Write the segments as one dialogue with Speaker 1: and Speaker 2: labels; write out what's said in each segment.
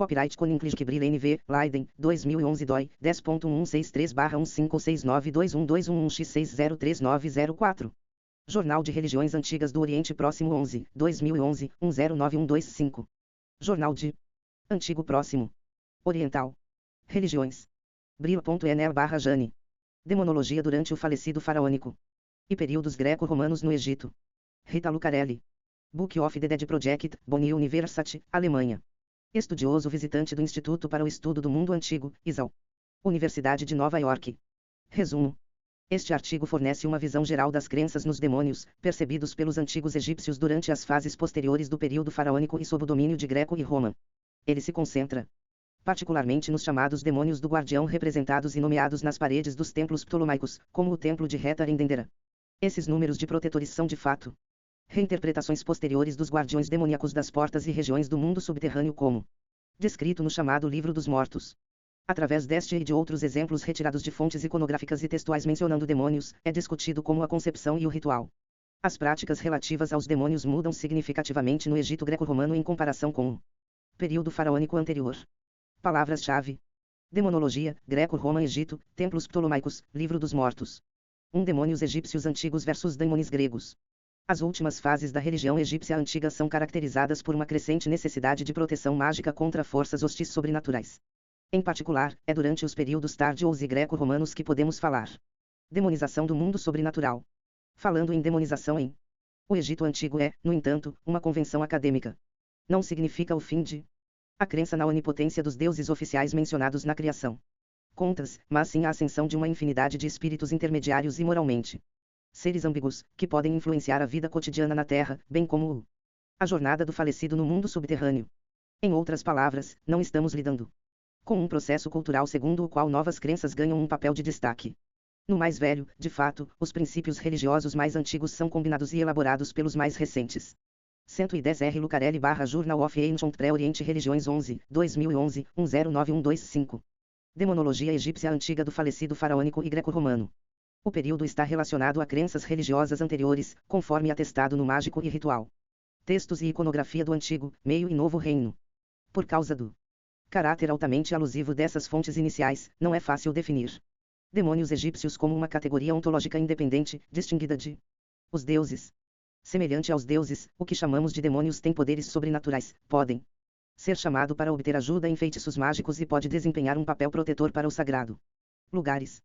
Speaker 1: Copyright Conincklig Brille NV, Leiden, 2011 DOI, 10.163/156921121x603904. Jornal de Religiões Antigas do Oriente Próximo 11, 2011, 109125. Jornal de Antigo Próximo Oriental. Religiões. Brille.enel/Jane. Demonologia durante o falecido faraônico. E períodos greco-romanos no Egito. Rita Lucarelli. Book of the Dead Project, Bonn University, Alemanha. Estudioso visitante do Instituto para o Estudo do Mundo Antigo, ISAL. Universidade de Nova York. Resumo. Este artigo fornece uma visão geral das crenças nos demônios, percebidos pelos antigos egípcios durante as fases posteriores do período faraônico e sob o domínio de Greco e Roma. Ele se concentra particularmente nos chamados demônios do guardião representados e nomeados nas paredes dos templos ptolomaicos, como o templo de Retar em Dendera. Esses números de protetores são de fato reinterpretações posteriores dos guardiões demoníacos das portas e regiões do mundo subterrâneo como descrito no chamado Livro dos Mortos. Através deste e de outros exemplos retirados de fontes iconográficas e textuais mencionando demônios, é discutido como a concepção e o ritual. As práticas relativas aos demônios mudam significativamente no Egito greco-romano em comparação com o período faraônico anterior. Palavras-chave: demonologia, Greco-Roma, Egito, templos ptolomaicos, Livro dos Mortos. Demônios egípcios antigos versus daimones gregos. As últimas fases da religião egípcia antiga são caracterizadas por uma crescente necessidade de proteção mágica contra forças hostis sobrenaturais. Em particular, é durante os períodos tárdios e greco-romanos que podemos falar demonização do mundo sobrenatural. Falando em demonização em o Egito Antigo é, no entanto, uma convenção acadêmica. Não significa o fim de a crença na onipotência dos deuses oficiais mencionados na criação contas, mas sim a ascensão de uma infinidade de espíritos intermediários e moralmente seres ambíguos, que podem influenciar a vida cotidiana na Terra, bem como a jornada do falecido no mundo subterrâneo. Em outras palavras, não estamos lidando com um processo cultural segundo o qual novas crenças ganham um papel de destaque. No mais velho, de fato, os princípios religiosos mais antigos são combinados e elaborados pelos mais recentes. 110 R. Lucarelli/Journal of Ancient Pre-Orient Religiões 11, 2011, 109125. Demonologia egípcia antiga do falecido faraônico e greco-romano. O período está relacionado a crenças religiosas anteriores, conforme atestado no Mágico e Ritual. Textos e iconografia do Antigo, Meio e Novo Reino. Por causa do caráter altamente alusivo dessas fontes iniciais, não é fácil definir demônios egípcios como uma categoria ontológica independente, distinguida de os deuses. Semelhante aos deuses, o que chamamos de demônios tem poderes sobrenaturais, podem ser chamado para obter ajuda em feitiços mágicos e pode desempenhar um papel protetor para o sagrado lugares.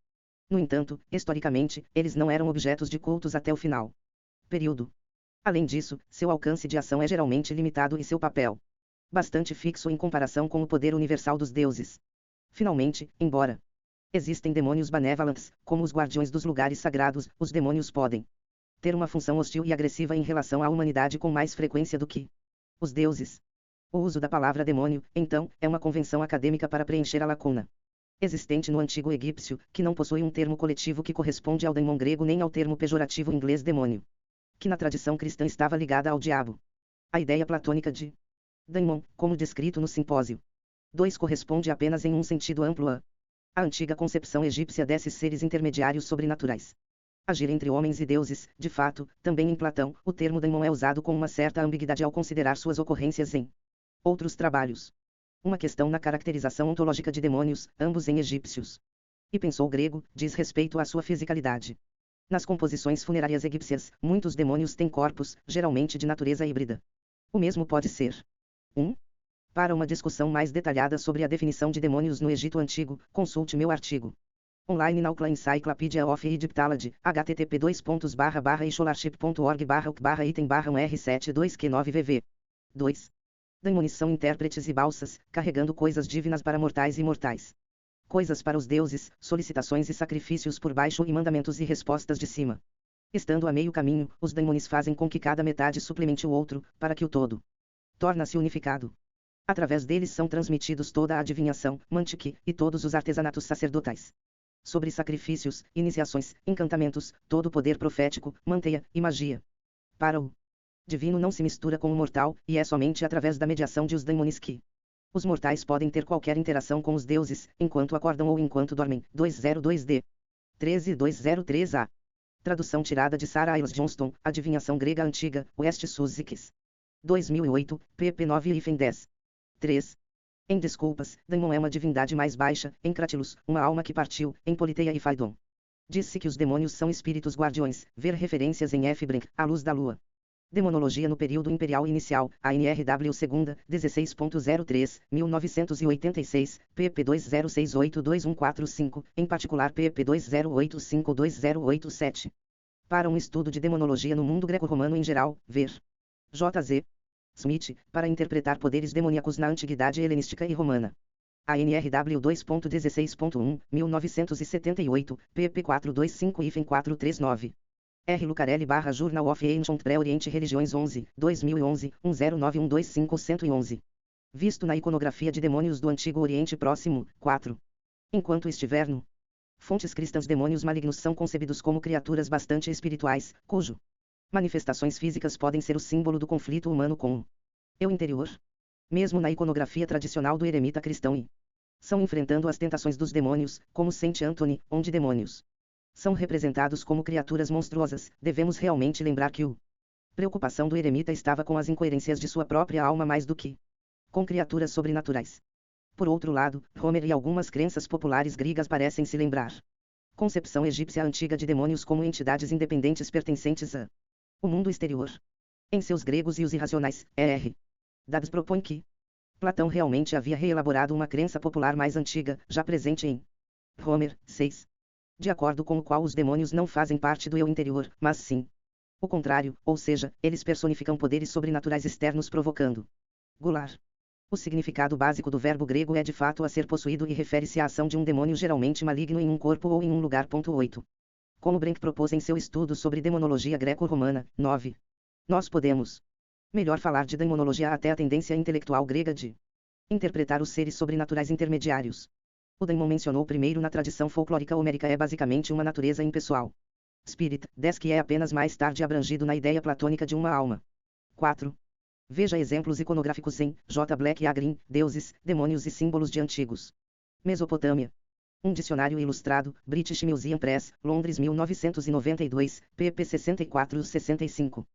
Speaker 1: No entanto, historicamente, eles não eram objetos de cultos até o final período. Além disso, seu alcance de ação é geralmente limitado e seu papel bastante fixo em comparação com o poder universal dos deuses. Finalmente, embora existem demônios benevolentes, como os guardiões dos lugares sagrados, os demônios podem ter uma função hostil e agressiva em relação à humanidade com mais frequência do que os deuses. O uso da palavra demônio, então, é uma convenção acadêmica para preencher a lacuna existente no antigo egípcio, que não possui um termo coletivo que corresponde ao daimon grego nem ao termo pejorativo inglês demônio, que na tradição cristã estava ligada ao diabo. A ideia platônica de daimon, como descrito no Simpósio 2, corresponde apenas em um sentido amplo a antiga concepção egípcia desses seres intermediários sobrenaturais. Agir entre homens e deuses, de fato, também em Platão, o termo daimon é usado com uma certa ambiguidade ao considerar suas ocorrências em outros trabalhos. Uma questão na caracterização ontológica de demônios, ambos em egípcios e pensou grego, diz respeito à sua fisicalidade. Nas composições funerárias egípcias, muitos demônios têm corpos, geralmente de natureza híbrida. O mesmo pode ser Para uma discussão mais detalhada sobre a definição de demônios no Egito Antigo, consulte meu artigo online na Oakland Encyclopedia of Egyptology, http://scholarship.org/item/1R72Q9VV. 2. Daimones são intérpretes e balsas, carregando coisas divinas para mortais e mortais. Coisas para os deuses, solicitações e sacrifícios por baixo e mandamentos e respostas de cima. Estando a meio caminho, os daimones fazem com que cada metade suplemente o outro, para que o todo torna-se unificado. Através deles são transmitidos toda a adivinhação, mantique, e todos os artesanatos sacerdotais. Sobre sacrifícios, iniciações, encantamentos, todo o poder profético, manteia, e magia. Para o divino não se mistura com o mortal, e é somente através da mediação de os daimones que os mortais podem ter qualquer interação com os deuses, enquanto acordam ou enquanto dormem. 202D. 13203A. Tradução tirada de Sarah Iles Johnston, Adivinhação Grega Antiga, West Sussex. 2008, pp 9-10. 3. Em Desculpas, Daimon é uma divindade mais baixa, em Cratylus, uma alma que partiu, em Politeia e Phaidon. Diz-se que os demônios são espíritos guardiões, ver referências em F. A Luz da Lua. Demonologia no período imperial inicial, ANRW 2ª, 16.03, 1986, pp 20682145, em particular pp 20852087. Para um estudo de demonologia no mundo greco-romano em geral, ver J.Z. Smith, para interpretar poderes demoníacos na antiguidade helenística e romana. ANRW 2.16.1, 1978, pp 425-439. R. Lucarelli / Journal of Ancient Pré-Orient Religiões 11, 2011, 109125-111. Visto na iconografia de demônios do Antigo Oriente Próximo, 4. Enquanto estiver no fontes cristãs, demônios malignos são concebidos como criaturas bastante espirituais, cujo manifestações físicas podem ser o símbolo do conflito humano com o eu interior. Mesmo na iconografia tradicional do eremita cristão e são enfrentando as tentações dos demônios, como Saint Anthony, onde demônios são representados como criaturas monstruosas, devemos realmente lembrar que a preocupação do eremita estava com as incoerências de sua própria alma mais do que com criaturas sobrenaturais. Por outro lado, Homer e algumas crenças populares gregas parecem se lembrar concepção egípcia antiga de demônios como entidades independentes pertencentes a o mundo exterior. Em seus Gregos e os Irracionais, R. Dados propõe que Platão realmente havia reelaborado uma crença popular mais antiga, já presente em Homer, 6. De acordo com o qual os demônios não fazem parte do eu interior, mas sim o contrário, ou seja, eles personificam poderes sobrenaturais externos provocando Goulart. O significado básico do verbo grego é de fato a ser possuído e refere-se à ação de um demônio geralmente maligno em um corpo ou em um lugar. 8. Como Brink propôs em seu estudo sobre demonologia greco-romana, 9. Nós podemos melhor falar de demonologia até a tendência intelectual grega de interpretar os seres sobrenaturais intermediários. O daimon mencionou primeiro na tradição folclórica homérica é basicamente uma natureza impessoal. Spirit, 10 que é apenas mais tarde abrangido na ideia platônica de uma alma. 4. Veja exemplos iconográficos em J. Black e A. Green, Deuses, Demônios e Símbolos de Antigos. Mesopotâmia. Um dicionário ilustrado, British Museum Press, Londres 1992, pp 64-65.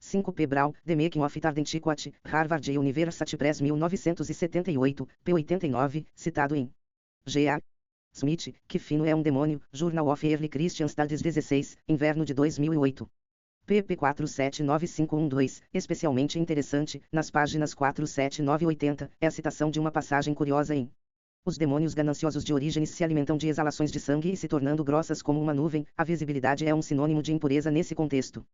Speaker 1: 5. P. Brown, The Making of Art Antiquity, Harvard University Press 1978, p. 89, citado em G.A. Smith, Que Fino é um Demônio, Journal of Early Christian Studies 16, inverno de 2008. pp 479512, especialmente interessante, nas páginas 479 e 80, é a citação de uma passagem curiosa em Os demônios gananciosos de Orígenes se alimentam de exalações de sangue e se tornando grossas como uma nuvem, a visibilidade é um sinônimo de impureza nesse contexto.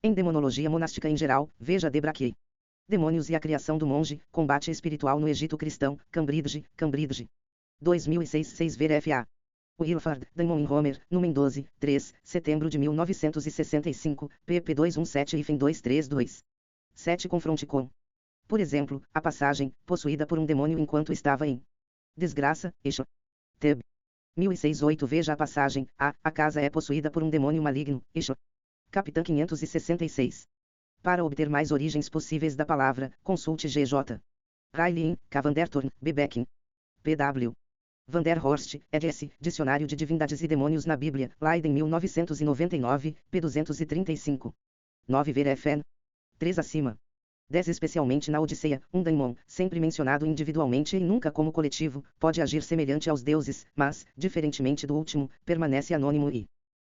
Speaker 1: Em demonologia monástica em geral, veja Debraquet. Demônios e a criação do monge, combate espiritual no Egito cristão, Cambridge, Cambridge. 2006 6 ver F.A. Wilford, Daimon em Homer, Numen 12, 3, setembro de 1965, pp 217-232. 7 Confronte com, por exemplo, a passagem, possuída por um demônio enquanto estava em desgraça, Eixo. Teb. 1006 8 Veja a passagem, a casa é possuída por um demônio maligno, Eixo. Capitã 566. Para obter mais origens possíveis da palavra, consulte G.J. Riley, Cavanderthorn, B. Beckin. P.W. Van der Horst, ed.s. Dicionário de Divindades e Demônios na Bíblia, Leiden 1999, p. 235. 9 Ver Fn. 3 acima. 10 Especialmente na Odisseia, um daimon, sempre mencionado individualmente e nunca como coletivo, pode agir semelhante aos deuses, mas, diferentemente do último, permanece anônimo e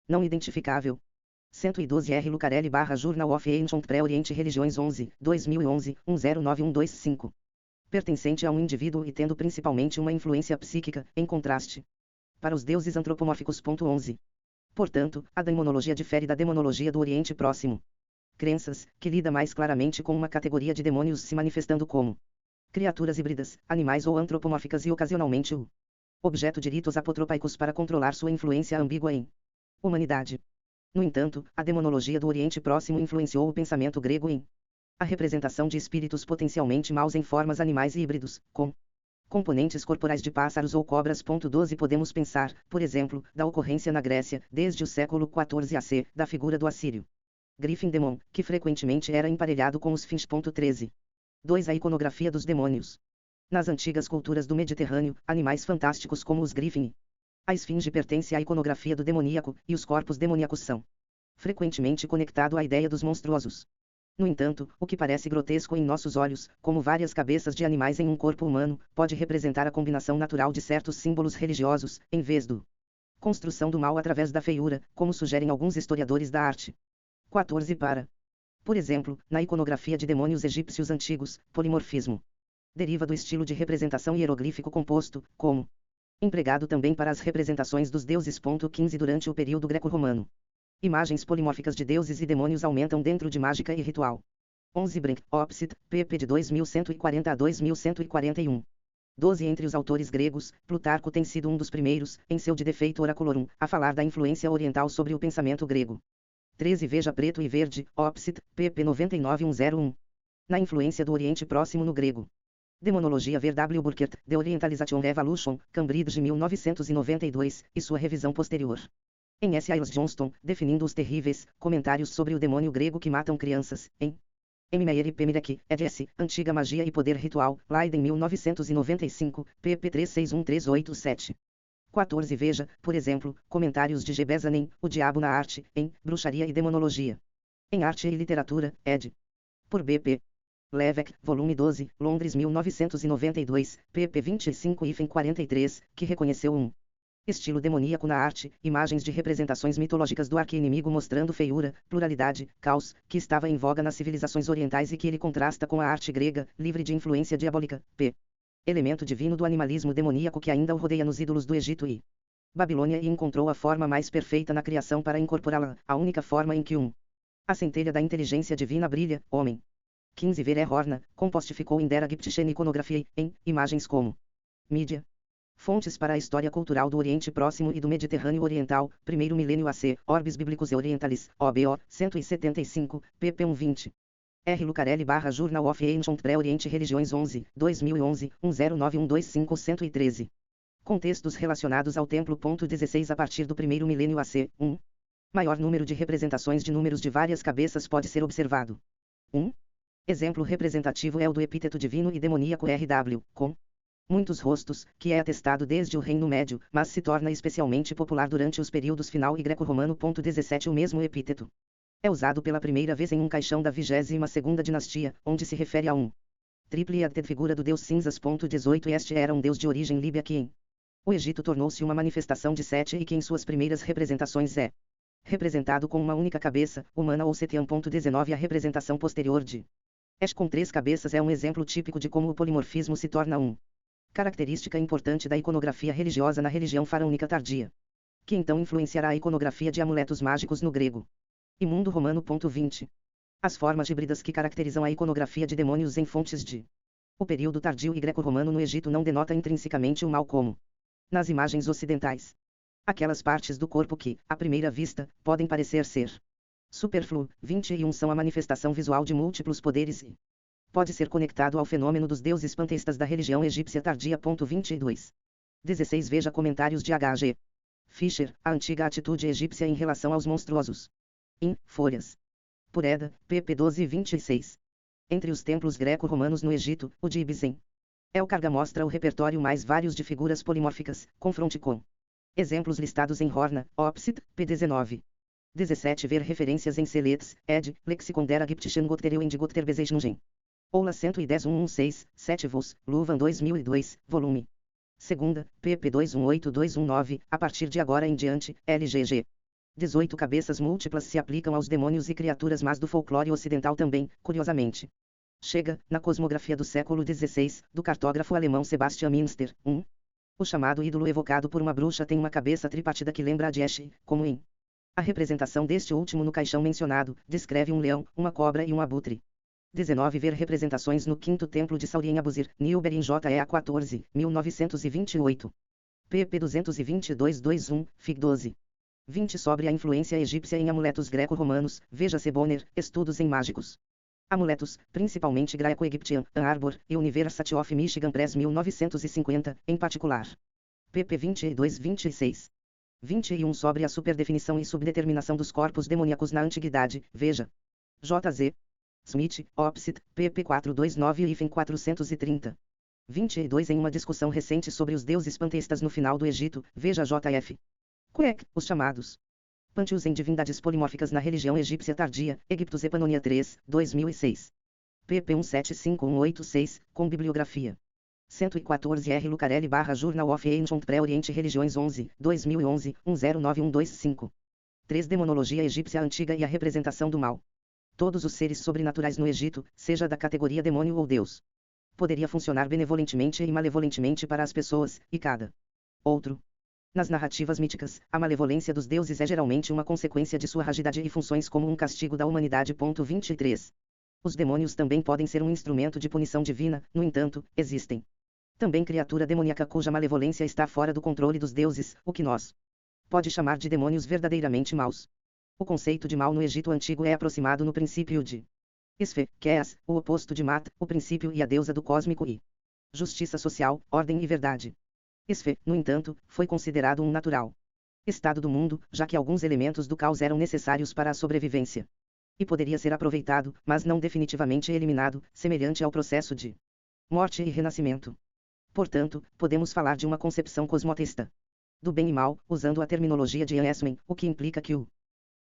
Speaker 1: não identificável. 112 R. Lucarelli / Journal of Ancient Pré-Orient Religiões 11, 2011, 109125. Pertencente a um indivíduo e tendo principalmente uma influência psíquica, em contraste para os deuses antropomórficos. 11. Portanto, a daimonologia difere da demonologia do Oriente Próximo. Crenças, que lida mais claramente com uma categoria de demônios se manifestando como criaturas híbridas, animais ou antropomórficas e ocasionalmente o objeto de ritos apotropaicos para controlar sua influência ambígua em humanidade. No entanto, a demonologia do Oriente Próximo influenciou o pensamento grego em a representação de espíritos potencialmente maus em formas animais e híbridos, com componentes corporais de pássaros ou cobras. 12 Podemos pensar, por exemplo, da ocorrência na Grécia, desde o século XIV AC, da figura do assírio Griffin Demon, que frequentemente era emparelhado com os fins. 13. 2 A iconografia dos demônios. Nas antigas culturas do Mediterrâneo, animais fantásticos como os Griffin e a esfinge pertence à iconografia do demoníaco, e os corpos demoníacos são frequentemente conectados à ideia dos monstruosos. No entanto, o que parece grotesco em nossos olhos, como várias cabeças de animais em um corpo humano, pode representar a combinação natural de certos símbolos religiosos, em vez do construção do mal através da feiura, como sugerem alguns historiadores da arte. 14 para. Por exemplo, na iconografia de demônios egípcios antigos, polimorfismo deriva do estilo de representação hieroglífico composto, como empregado também para as representações dos deuses. 15 Durante o período greco-romano, imagens polimórficas de deuses e demônios aumentam dentro de mágica e ritual. 11 Brink, Opsit, pp. de 2140 a 2141. 12 Entre os autores gregos, Plutarco tem sido um dos primeiros, em seu De Defeito Oracolorum, a falar da influência oriental sobre o pensamento grego. 13 Veja Preto e Verde, Opsit, pp. 99101. Na influência do Oriente Próximo no grego. Demonologia Ver W. Burkert, The Orientalization Evolution, Cambridge 1992, e sua revisão posterior. Em S. Iles Johnston, Definindo os Terríveis, Comentários sobre o Demônio Grego que Matam Crianças, em M. Meyer e P. Mirek, ed.s. Antiga Magia e Poder Ritual, Leiden 1995, pp. 361387. 14 Veja, por exemplo, comentários de G. Bezanin, O Diabo na Arte, em Bruxaria e Demonologia. Em Arte e Literatura, ed. Por B. P. Levesque, volume 12, Londres 1992, pp. 25-43, que reconheceu um estilo demoníaco na arte, imagens de representações mitológicas do arqui-inimigo mostrando feiura, pluralidade, caos, que estava em voga nas civilizações orientais e que ele contrasta com a arte grega, livre de influência diabólica, p. elemento divino do animalismo demoníaco que ainda o rodeia nos ídolos do Egito e Babilônia, e encontrou a forma mais perfeita na criação para incorporá-la, a única forma em que a centelha da inteligência divina brilha, homem. 15 Ver Horna, compostificou Indera Giptchen iconografia, em imagens como mídia. Fontes para a História Cultural do Oriente Próximo e do Mediterrâneo Oriental, primeiro milênio AC, Orbis Bíblicos e Orientalis, OBO, 175, pp. 120. R. Lucarelli / Journal of Ancient Pré-Oriente Religiões 11, 2011, 109125-113. Contextos relacionados ao templo. 16 A partir do primeiro milênio AC, maior número de representações de números de várias cabeças pode ser observado. Exemplo representativo é o do epíteto divino e demoníaco RW, com muitos rostos, que é atestado desde o Reino Médio, mas se torna especialmente popular durante os períodos final e greco-romano. 17 O mesmo epíteto é usado pela primeira vez em um caixão da 22ª dinastia, onde se refere a triple-headed figura do deus cinzas. 18 Este era um deus de origem líbia que em o Egito tornou-se uma manifestação de Sete e que em suas primeiras representações é representado com uma única cabeça, humana ou Setian. 19 A representação posterior de Esh com 3 cabeças é um exemplo típico de como o polimorfismo se torna característica importante da iconografia religiosa na religião faraônica tardia, que então influenciará a iconografia de amuletos mágicos no grego e mundo romano. 20 As formas híbridas que caracterizam a iconografia de demônios em fontes de o período tardio e greco-romano no Egito não denota intrinsecamente o mal como nas imagens ocidentais. Aquelas partes do corpo que, à primeira vista, podem parecer ser superfluo. 21 São a manifestação visual de múltiplos poderes e pode ser conectado ao fenômeno dos deuses panteístas da religião egípcia tardia. 22 16 Veja comentários de H.G. Fischer, a antiga atitude egípcia em relação aos monstruosos. Em Folhas. Por Eda, pp. 12-26. Entre os templos greco-romanos no Egito, o de Ibisen El-Karga mostra o repertório mais vários de figuras polimórficas, confronte com exemplos listados em Horna, Opsit, p. 19. 17 Ver referências em Seletes, ed. Lexicon der Ägyptischen Götter und Götterbezeichnungen. Oula 110 116, 7 Vols, Luvan 2002, volume 2, pp. 218219, a partir de agora em diante, LGG. 18 Cabeças múltiplas se aplicam aos demônios e criaturas mas do folclore ocidental também, curiosamente. Chega, na cosmografia do século XVI, do cartógrafo alemão Sebastian Münster, o chamado ídolo evocado por uma bruxa tem uma cabeça tripartida que lembra a de Eshe, como em a representação deste último no caixão mencionado, descreve um leão, uma cobra e um abutre. 19 Ver representações no Quinto Templo de Sauri em Abusir, Newber em JEA 14, 1928. pp. 222-21, fig. 12. 20 Sobre a influência egípcia em amuletos greco-romanos, veja Bonner, Estudos em Mágicos. Amuletos, principalmente greco-egipcian, Ann Arbor, e University of Michigan Press 1950, em particular. pp. 22-26. 21 Sobre a superdefinição e subdeterminação dos corpos demoníacos na antiguidade, veja J.Z. Smith, Opsit, pp. 429 e 430. 22 Em uma discussão recente sobre os deuses panteístas no final do Egito, veja J.F. Queck, os chamados Panteos em divindades polimórficas na religião egípcia tardia, Egiptos Epanonia 3, 2006. pp 175186, com bibliografia. 114 R. Lucarelli / Journal of Ancient Pré-Oriente Religiões 11, 2011, 109125. 3. Demonologia egípcia antiga e a representação do mal. Todos os seres sobrenaturais no Egito, seja da categoria demônio ou Deus, poderia funcionar benevolentemente e malevolentemente para as pessoas, e cada outro. Nas narrativas míticas, a malevolência dos deuses é geralmente uma consequência de sua ragidade e funções como um castigo da humanidade. 23. Os demônios também podem ser um instrumento de punição divina, no entanto, existem também criatura demoníaca cuja malevolência está fora do controle dos deuses, o que nós pode chamar de demônios verdadeiramente maus. O conceito de mal no Egito Antigo é aproximado no princípio de Esfe, que é o oposto de Mat, o princípio e a deusa do cósmico e justiça social, ordem e verdade. Esfe, no entanto, foi considerado um natural estado do mundo, já que alguns elementos do caos eram necessários para a sobrevivência. E poderia ser aproveitado, mas não definitivamente eliminado, semelhante ao processo de morte e renascimento. Portanto, podemos falar de uma concepção cosmoteísta do bem e mal, usando a terminologia de Ian Esmen, o que implica que o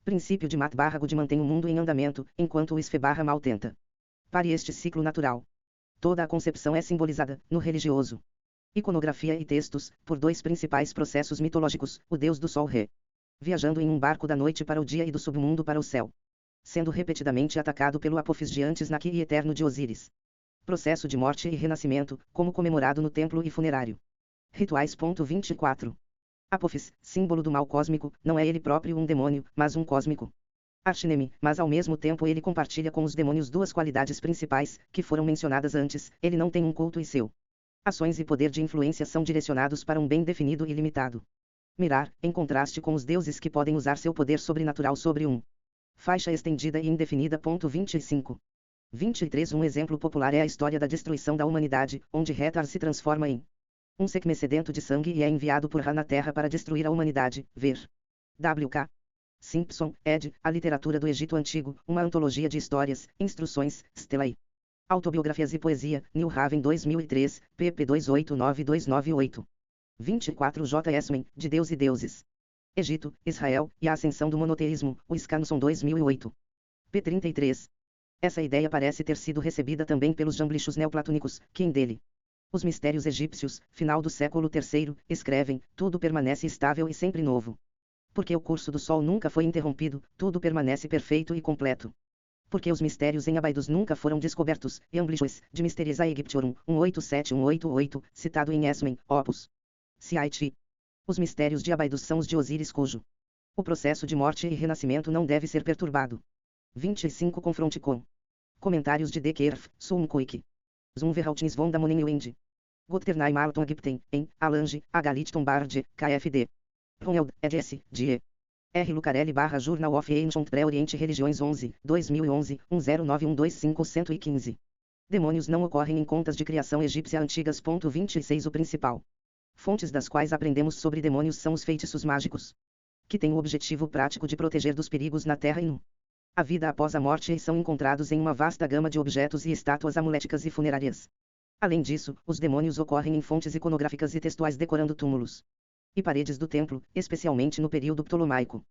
Speaker 1: princípio de Mat/God mantém o mundo em andamento, enquanto o Esfe/Mal tenta pare este ciclo natural. Toda a concepção é simbolizada, no religioso, iconografia e textos, por dois principais processos mitológicos: o deus do sol Re, viajando em um barco da noite para o dia e do submundo para o céu, sendo repetidamente atacado pelo Apophis de antes Naki e eterno de Osíris. Processo de morte e renascimento, como comemorado no templo e funerário. Rituais. 24. Apophis, símbolo do mal cósmico, não é ele próprio um demônio, mas um cósmico archineme, mas ao mesmo tempo ele compartilha com os demônios duas qualidades principais, que foram mencionadas antes: ele não tem um culto e seu ações e poder de influência são direcionados para um bem definido e limitado. Mirar, em contraste com os deuses que podem usar seu poder sobrenatural sobre um faixa estendida e indefinida. 25. 23. Um exemplo popular é a história da destruição da humanidade, onde Hathor se transforma em um Sekhmet sedento de sangue e é enviado por Ra na Terra para destruir a humanidade. Ver W.K. Simpson, ed. A Literatura do Egito Antigo, uma antologia de histórias, instruções, stelae, autobiografias e poesia, New Haven 2003, pp 289298. 24. J. Esmen, de Deus e Deuses. Egito, Israel, e a Ascensão do Monoteísmo, Wisconsin 2008. p. 33. Essa ideia parece ter sido recebida também pelos jamblichos neoplatônicos, que em dele, Os Mistérios Egípcios, final do século III, escrevem: tudo permanece estável e sempre novo. Porque o curso do sol nunca foi interrompido, tudo permanece perfeito e completo. Porque os mistérios em Abaidus nunca foram descobertos, Jamblichos, de Mysteries Aegyptiorum, 187188, citado em Esmen, Opus Cit. Os mistérios de Abaidus são os de Osíris cujo o processo de morte e renascimento não deve ser perturbado. 25. Confronte com comentários de D. Kerf, Sumkuik. Zumverhaltins von da Monenwind. Gotternai Marlton Gipten, em, Alange, H. Litton Bard, KFD. Ronald, eds. Die. R. Lucarelli / Journal of Ancient Pré-Oriente Religiões 11, 2011, 109125-115. Demônios não ocorrem em contas de criação egípcia antigas. 26. O principal fontes das quais aprendemos sobre demônios são os feitiços mágicos, que têm o objetivo prático de proteger dos perigos na terra e no a vida após a morte e são encontrados em uma vasta gama de objetos e estátuas amuléticas e funerárias. Além disso, os demônios ocorrem em fontes iconográficas e textuais decorando túmulos e paredes do templo, especialmente no período ptolomaico.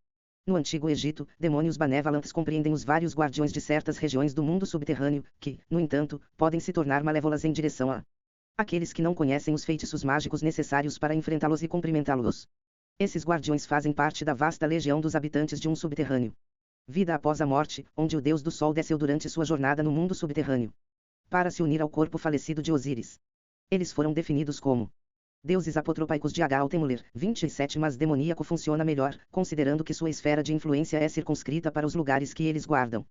Speaker 1: No Antigo Egito, demônios benevolentes compreendem os vários guardiões de certas regiões do mundo subterrâneo, que, no entanto, podem se tornar malévolas em direção a aqueles que não conhecem os feitiços mágicos necessários para enfrentá-los e cumprimentá-los. Esses guardiões fazem parte da vasta legião dos habitantes de um subterrâneo. Vida após a morte, onde o deus do sol desceu durante sua jornada no mundo subterrâneo para se unir ao corpo falecido de Osíris. Eles foram definidos como deuses apotropaicos de H-Altemuller. 27. Mas demoníaco funciona melhor, considerando que sua esfera de influência é circunscrita para os lugares que eles guardam.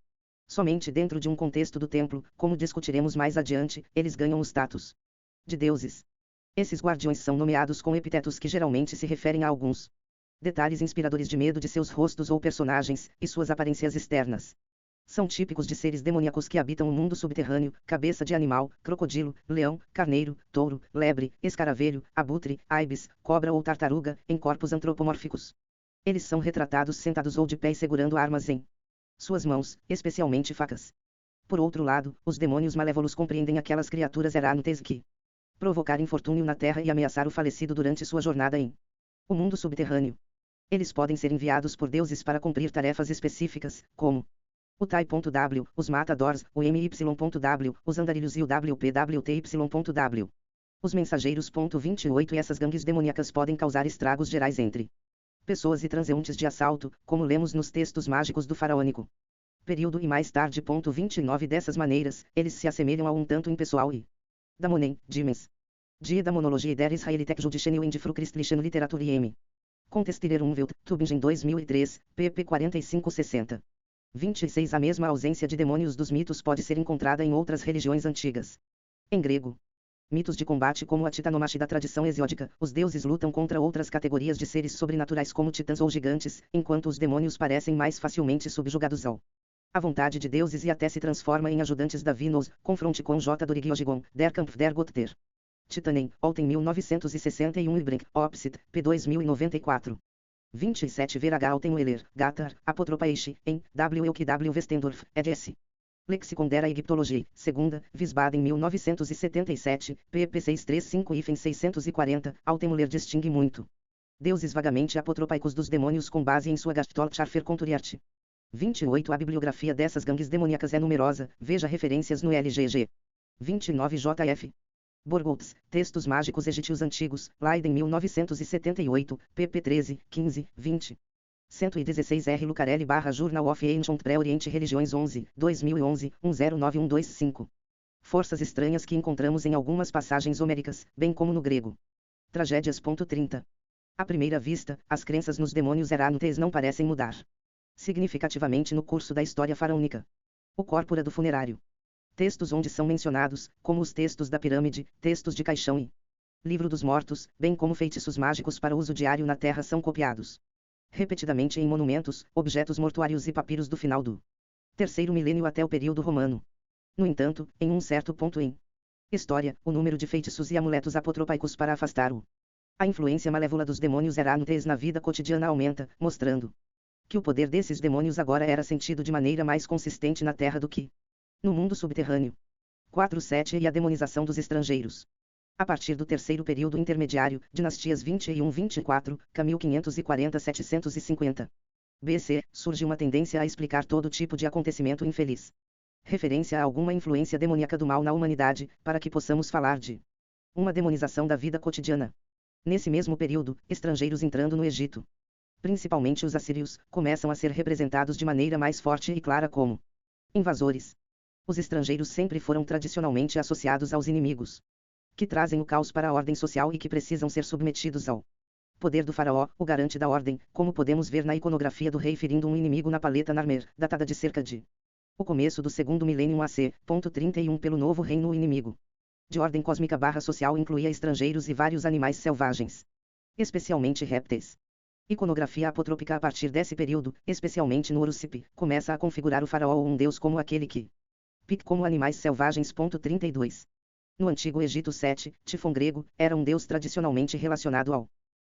Speaker 1: Somente dentro de um contexto do templo, como discutiremos mais adiante, eles ganham o status de deuses. Esses guardiões são nomeados com epítetos que geralmente se referem a alguns detalhes inspiradores de medo de seus rostos ou personagens, e suas aparências externas. São típicos de seres demoníacos que habitam o mundo subterrâneo: cabeça de animal, crocodilo, leão, carneiro, touro, lebre, escaravelho, abutre, aibes, cobra ou tartaruga, em corpos antropomórficos. Eles são retratados sentados ou de pé segurando armas em suas mãos, especialmente facas. Por outro lado, os demônios malévolos compreendem aquelas criaturas errantes que provocar infortúnio na terra e ameaçar o falecido durante sua jornada em o mundo subterrâneo. Eles podem ser enviados por deuses para cumprir tarefas específicas, como o Tai.w, os Matadors, o MY.w, os Andarilhos e o WPWTY.w. Os mensageiros. 28 E essas gangues demoníacas podem causar estragos gerais entre pessoas e transeuntes de assalto, como lemos nos textos mágicos do faraônico período e mais tarde. 29 Dessas maneiras, eles se assemelham a um tanto impessoal e Damonem, Dimens. Die da Monologie der Israelitek Judicial und Fruchristlichen Literatur M. Contestiler Umwelt, Tübingen 2003, pp 45-60. 26 A mesma ausência de demônios dos mitos pode ser encontrada em outras religiões antigas. Em grego, mitos de combate como a titanomache da tradição hesiódica, os deuses lutam contra outras categorias de seres sobrenaturais como titãs ou gigantes, enquanto os demônios parecem mais facilmente subjugados ao a vontade de deuses e até se transforma em ajudantes divinos. Confronte com J. Dorigiogigon, Der Kampf der Götter. Titanen, Olten 1961 e Brink, Opsit, p. 2094. 27 Ver H. Altenweiler, Gatar, Apotropaiche, em W. Euck Westendorf, eds. Lexicon der Egiptologie, segunda, Wiesbaden 1977, pp 635-640, Altenmuller distingue muito deuses vagamente apotropaicos dos demônios com base em sua Gastolcharfer Conturiarte. 28 A bibliografia dessas gangues demoníacas é numerosa, veja referências no LGG. 29 JF. Borgoltz, Textos Mágicos Egípcios Antigos, Leiden 1978, pp 13, 15, 20. 116 R. Lucarelli / Journal of Ancient Pré-Oriente Religiões 11, 2011, 109125. Forças estranhas que encontramos em algumas passagens homéricas, bem como no grego. Tragédias. 30. À primeira vista, as crenças nos demônios errantes não parecem mudar significativamente no curso da história faraônica. O Corpora do Funerário. Textos onde são mencionados, como os textos da pirâmide, textos de caixão e Livro dos Mortos, bem como feitiços mágicos para uso diário na Terra são copiados repetidamente em monumentos, objetos mortuários e papiros do final do terceiro milênio até o período romano. No entanto, em um certo ponto em história, o número de feitiços e amuletos apotropaicos para afastar a influência malévola dos demônios errantes na vida cotidiana aumenta, mostrando que o poder desses demônios agora era sentido de maneira mais consistente na Terra do que no mundo subterrâneo. 4.7 E a demonização dos estrangeiros. A partir do terceiro período intermediário, dinastias 21-24, ca 1540-750 BC, surge uma tendência a explicar todo tipo de acontecimento infeliz. Referência a alguma influência demoníaca do mal na humanidade, para que possamos falar de uma demonização da vida cotidiana. Nesse mesmo período, estrangeiros entrando no Egito, principalmente os assírios, começam a ser representados de maneira mais forte e clara como invasores. Os estrangeiros sempre foram tradicionalmente associados aos inimigos, que trazem o caos para a ordem social e que precisam ser submetidos ao poder do faraó, o garante da ordem, como podemos ver na iconografia do rei ferindo um inimigo na paleta Narmer, datada de cerca de o começo do segundo milênio AC. 31 Pelo novo reino o inimigo de ordem cósmica / social incluía estrangeiros e vários animais selvagens, especialmente répteis. Iconografia apotrópica. A partir desse período, especialmente no Urucipe, começa a configurar o faraó ou um deus como aquele que pique como animais selvagens. 32. No Antigo Egito Sete, Tifon grego, era um deus tradicionalmente relacionado ao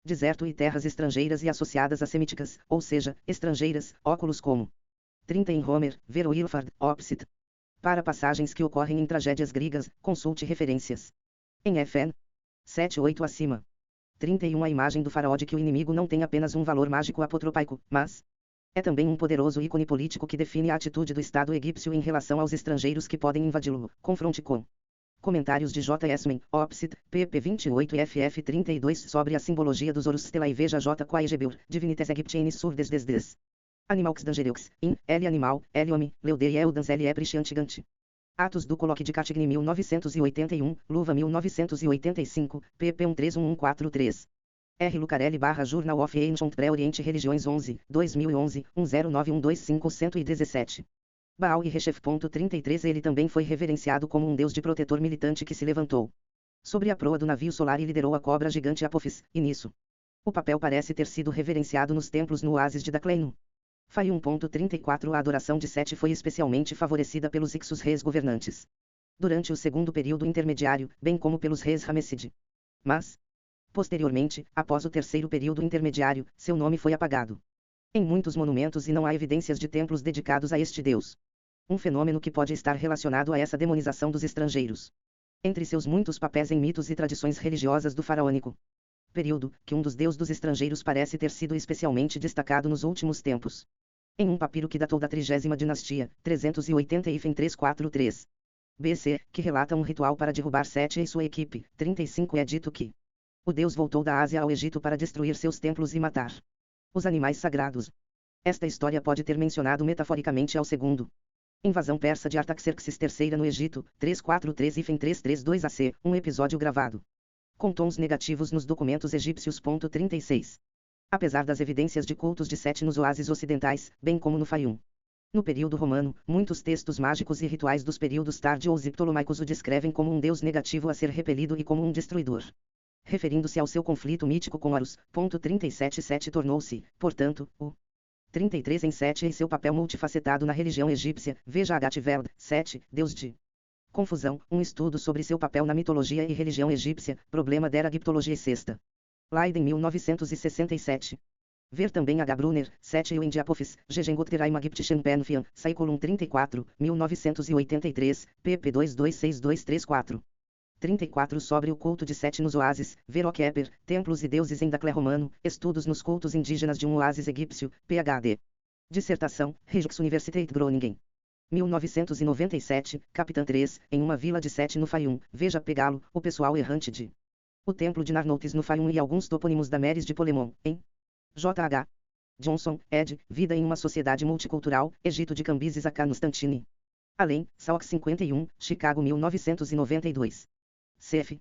Speaker 1: deserto e terras estrangeiras e associadas a semíticas, ou seja, estrangeiras, óculos como 30 em Homer, ver o Ilfard, Opsit. Para passagens que ocorrem em tragédias gregas, consulte referências em FN 7-8 acima. 31 A imagem do faraó de que o inimigo não tem apenas um valor mágico apotropaico, mas é também um poderoso ícone político que define a atitude do Estado egípcio em relação aos estrangeiros que podem invadi-lo. Confronte com comentários de J. Esmen, Opsit, pp 28 e ff 32 sobre a simbologia dos Horus Stella e veja J. Quaegebeur, Divinites Egyptianis sur des. Animaux Dangereux, in, L. Animal, L. Homem, Leuder e Eldans L. Prichante. Atos do Coloque de Catigny 1981, Luva 1985, pp 131143. R. Lucarelli / Journal of Ancient Pré-Oriente Religiões 11, 2011, 109125-117. Baal e Reshef. 33 Ele também foi reverenciado como um deus de protetor militante que se levantou sobre a proa do navio solar e liderou a cobra gigante Apophis, e nisso o papel parece ter sido reverenciado nos templos no oásis de Dakleinu. Fai 1.34 A adoração de Sete foi especialmente favorecida pelos Ixos reis governantes durante o segundo período intermediário, bem como pelos reis Ramesside. Mas, posteriormente, após o terceiro período intermediário, seu nome foi apagado em muitos monumentos e não há evidências de templos dedicados a este deus. Um fenômeno que pode estar relacionado a essa demonização dos estrangeiros. Entre seus muitos papéis em mitos e tradições religiosas do faraônico período que um dos deuses dos estrangeiros parece ter sido especialmente destacado nos últimos tempos. Em um papiro que datou da 30ª dinastia, 380 e 343 BC, que relata um ritual para derrubar Sete e sua equipe, 35 é dito que o deus voltou da Ásia ao Egito para destruir seus templos e matar os animais sagrados. Esta história pode ter mencionado metaforicamente ao segundo invasão persa de Artaxerxes III no Egito, 343 e 332 AC, um episódio gravado com tons negativos nos documentos egípcios. 36. Apesar das evidências de cultos de Sete nos oásis ocidentais, bem como no Faium. No período romano, muitos textos mágicos e rituais dos períodos tárdios e ptolomaicos o descrevem como um deus negativo a ser repelido e como um destruidor. Referindo-se ao seu conflito mítico com Horus. 37. Sete tornou-se, portanto, o 33 em Sete e seu papel multifacetado na religião egípcia. Veja Agativerd, Sete, deus de confusão, um estudo sobre seu papel na mitologia e religião egípcia, problema der Egiptologia sexta. Leiden 1967. Ver também H. Brunner, 7 e o Indiapophis, Gegengoteraim Egyptischen Penfian, Saicolum 34, 1983, pp 226234. 34 Sobre o culto de Sete nos oásis, ver O. Kepper, Templos e Deuses em Daclé Romano, Estudos nos cultos indígenas de um oásis egípcio, Ph.D. Dissertação, Rijksuniversiteit Groningen. 1997, Capitã 3, em uma vila de Sete no Faium, veja Pegalo, o pessoal errante de o Templo de Narnoutes no Faium e alguns topônimos da Meres de Polemon, em J.H. Johnson, ed. Vida em uma Sociedade Multicultural, Egito de Cambyses a Constantine. Além, Salk 51, Chicago 1992. Cf.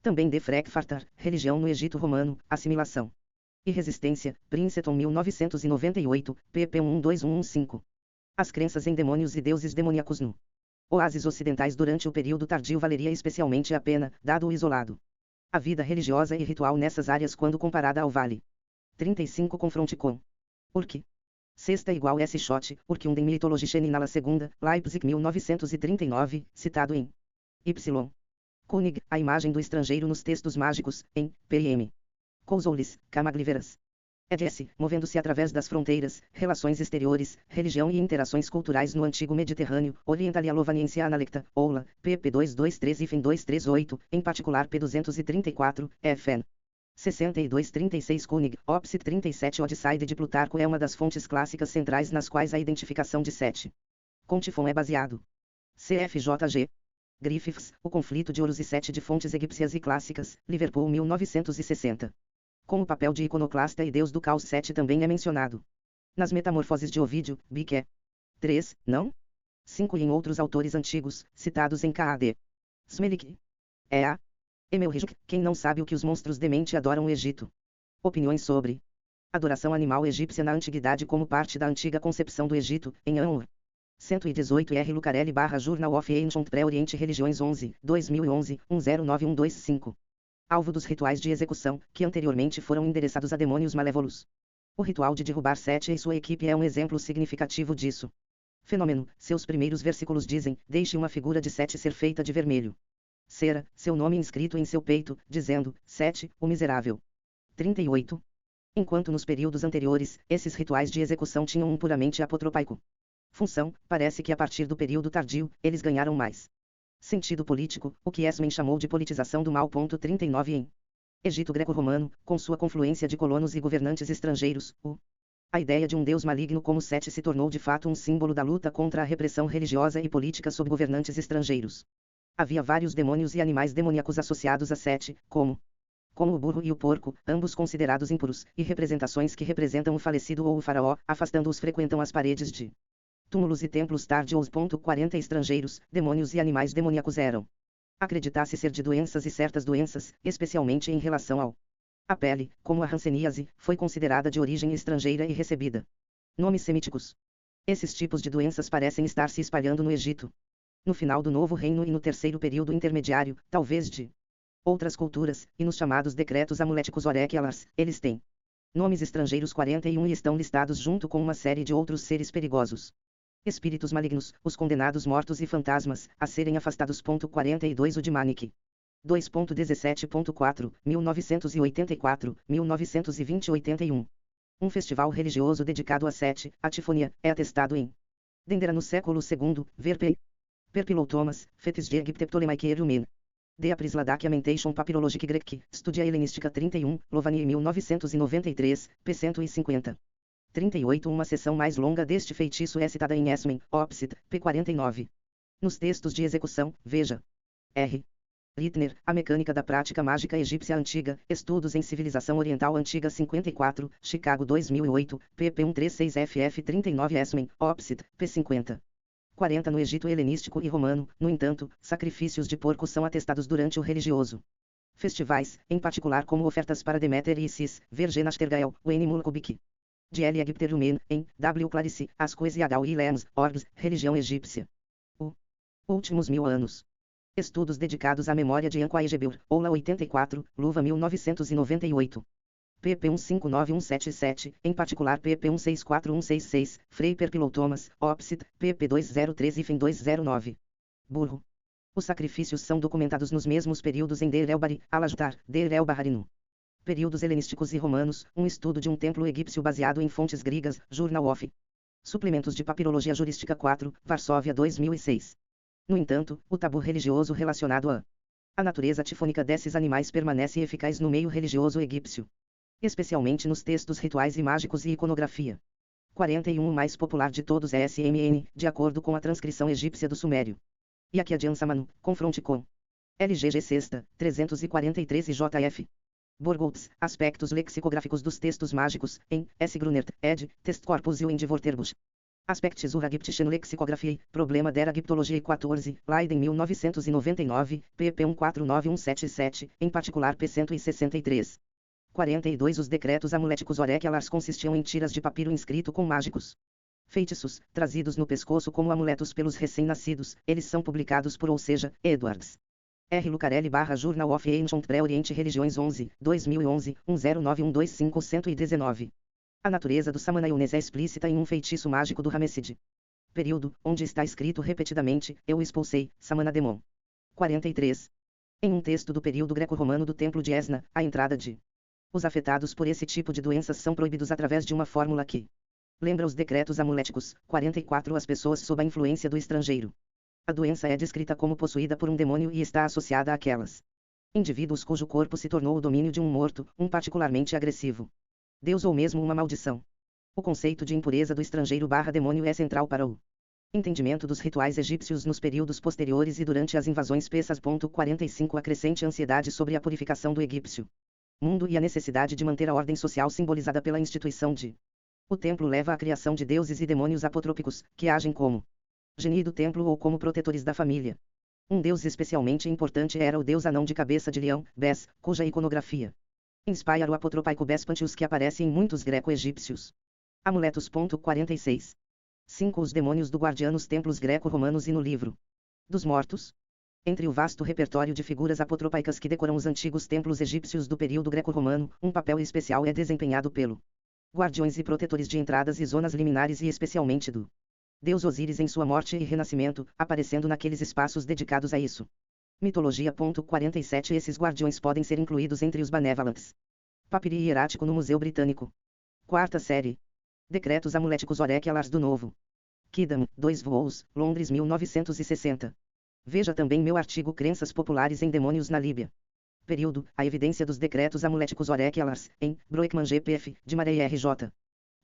Speaker 1: Também de Frankfurter, Religião no Egito Romano, Assimilação e Resistência, Princeton 1998, pp 12115. As crenças em demônios e deuses demoníacos no oásis ocidentais durante o período tardio valeria especialmente a pena, dado o isolado a vida religiosa e ritual nessas áreas quando comparada ao Vale. 35 Confronte com Urk. Sexta igual S. Schott, Urkunden Mythologische Ninala II, Leipzig 1939, citado em Y. König, a imagem do estrangeiro nos textos mágicos, em P.M. Cousoulis, Camagliveras. Ed.S. Movendo-se através das fronteiras, relações exteriores, religião e interações culturais no antigo Mediterrâneo, Orientalia Lovaniensia Analecta, Oula, pp 223 e 238, em particular p 234, fn. 6236 König, Opsit 37 Odyssey de Plutarco é uma das fontes clássicas centrais nas quais a identificação de Sete com Tifon é baseado. CFJG. Griffiths, O Conflito de Horus e Sete de Fontes Egípcias e Clássicas, Liverpool 1960. Com o papel de iconoclasta e deus do caos Sete também é mencionado nas Metamorfoses de Ovídio, Bique 3, não? 5 e em outros autores antigos, citados em K.A.D. Smelik. E.A. Emelhijuk, quem não sabe o que os monstros de mente adoram o Egito. Opiniões sobre adoração animal egípcia na antiguidade como parte da antiga concepção do Egito, em Anur. 118 R. Lucarelli Journal of Ancient Pré-Oriente Religiões 11, 2011, 109125. Alvo dos rituais de execução, que anteriormente foram endereçados a demônios malévolos. O ritual de derrubar Sete e sua equipe é um exemplo significativo disso. Fenômeno, seus primeiros versículos dizem, deixe uma figura de Sete ser feita de vermelho cera, seu nome inscrito em seu peito, dizendo, Sete, o miserável. 38. Enquanto nos períodos anteriores, esses rituais de execução tinham um puramente apotropaico função, parece que a partir do período tardio, eles ganharam mais sentido político, o que Esmen chamou de politização do mal. 39 Em Egito greco-romano, com sua confluência de colonos e governantes estrangeiros, a ideia de um deus maligno como Sete se tornou de fato um símbolo da luta contra a repressão religiosa e política sob governantes estrangeiros. Havia vários demônios e animais demoníacos associados a Sete, como o burro e o porco, ambos considerados impuros, e representações que representam o falecido ou o faraó, afastando-os frequentam as paredes de túmulos e templos tárdios. 40 Estrangeiros, demônios e animais demoníacos eram acreditasse ser de doenças e certas doenças, especialmente em relação a pele, como a hanseníase, foi considerada de origem estrangeira e recebida nomes semíticos. Esses tipos de doenças parecem estar se espalhando no Egito no final do Novo Reino e no terceiro período intermediário, talvez de outras culturas, e nos chamados decretos amuléticos Orekialars, eles têm nomes estrangeiros 41 e estão listados junto com uma série de outros seres perigosos. Espíritos malignos, os condenados mortos e fantasmas, a serem afastados. 42 O de Manique. 2.17.4, 1984, 1920 81. Um festival religioso dedicado a Sete, a Tifonia, é atestado em Dendera no século II, ver P. Perpilou Thomas, Fetis de Egipte Ptolemaique Erumen. De Apris Lamentation Papyrologic Grec, Studia Helenística 31, Lovani 1993, p. 150. 38 Uma seção mais longa deste feitiço é citada em Esmen, Opsit, p. 49. Nos textos de execução, veja. R. Littner, A Mecânica da Prática Mágica Egípcia Antiga, Estudos em Civilização Oriental Antiga 54, Chicago 2008, pp 136ff 39 Esmen, Opsit, p. 50. 40 No Egito helenístico e romano, no entanto, sacrifícios de porco são atestados durante o religioso. Festivais, em particular como ofertas para Deméter e Isis, Vergenastergael, Wen Mulkubik. De L. Agipterumen, em W. Clarice, As Coesiadal e Lems, Orbs, Religião Egípcia. Últimos 1000 anos. Estudos dedicados à memória de Anquaegebeur, Oula 84, Luva 1998. pp 159177, em particular pp 164166, Frei Perpilou Thomas, Opsit, pp 2013 e FEM 209. Burro. Os sacrifícios são documentados nos mesmos períodos em Deir el-Bahari, Al-Ajtar, Deir el-Baharinu. Períodos helenísticos e romanos, um estudo de um templo egípcio baseado em fontes gregas, Journal of Suplementos de Papirologia Jurística 4, Varsóvia 2006. No entanto, o tabu religioso relacionado à natureza tifônica desses animais permanece eficaz no meio religioso egípcio, especialmente nos textos rituais e mágicos e iconografia. 41 O mais popular de todos é SMN, de acordo com a transcrição egípcia do Sumério. E aqui adianta Manu, confronte com LGG Sexta, 343 e JF. Borgoltz, Aspectos lexicográficos dos textos mágicos, em S. Grunert, ed. Textcorpus e o Vorterbusch. Aspects Uragiptischen Lexicographiae, Problema der Agiptologiae 14, Leiden 1999, pp 149177, em particular p. 163. 42 Os decretos amuléticos Orekialars consistiam em tiras de papiro inscrito com mágicos feitiços, trazidos no pescoço como amuletos pelos recém-nascidos. Eles são publicados por ou seja, Edwards. R. Lucarelli Journal of Ancient Pré-Oriente Religiões 11, 2011, 109125-119. A natureza do Samanayunes é explícita em um feitiço mágico do Ramesside. Período, onde está escrito repetidamente, eu expulsei, Samanademon. 43. Em um texto do período greco-romano do Templo de Esna, a entrada de os afetados por esse tipo de doenças são proibidos através de uma fórmula que lembra os decretos amuléticos. 44 As pessoas sob a influência do estrangeiro. A doença é descrita como possuída por um demônio e está associada àquelas indivíduos cujo corpo se tornou o domínio de um morto, um particularmente agressivo deus ou mesmo uma maldição. O conceito de impureza do estrangeiro/demônio é central para o entendimento dos rituais egípcios nos períodos posteriores e durante as invasões persas. 45 A crescente ansiedade sobre a purificação do egípcio mundo e a necessidade de manter a ordem social simbolizada pela instituição de o templo leva à criação de deuses e demônios apotrópicos, que agem como geni do templo ou como protetores da família. Um deus especialmente importante era o deus anão de cabeça de leão, Bes, cuja iconografia inspira o apotropaico Bespantius que aparece em muitos greco-egípcios amuletos. 46. 5 Os demônios do guardiã nos templos greco-romanos e no livro dos mortos. Entre o vasto repertório de figuras apotropaicas que decoram os antigos templos egípcios do período greco-romano, um papel especial é desempenhado pelo guardiões e protetores de entradas e zonas liminares e especialmente do deus Osíris em sua morte e renascimento, aparecendo naqueles espaços dedicados a isso. Mitologia. 47 Esses guardiões podem ser incluídos entre os Benevolents. Papiri hierático no Museu Britânico. Quarta série. Decretos amuléticos Orekialars do Novo Kingdom, 2 voos, Londres 1960. Veja também meu artigo Crenças Populares em Demônios na Líbia. Período, a evidência dos decretos amuléticos Orekialars, em Broekman GPF, de Marey RJ.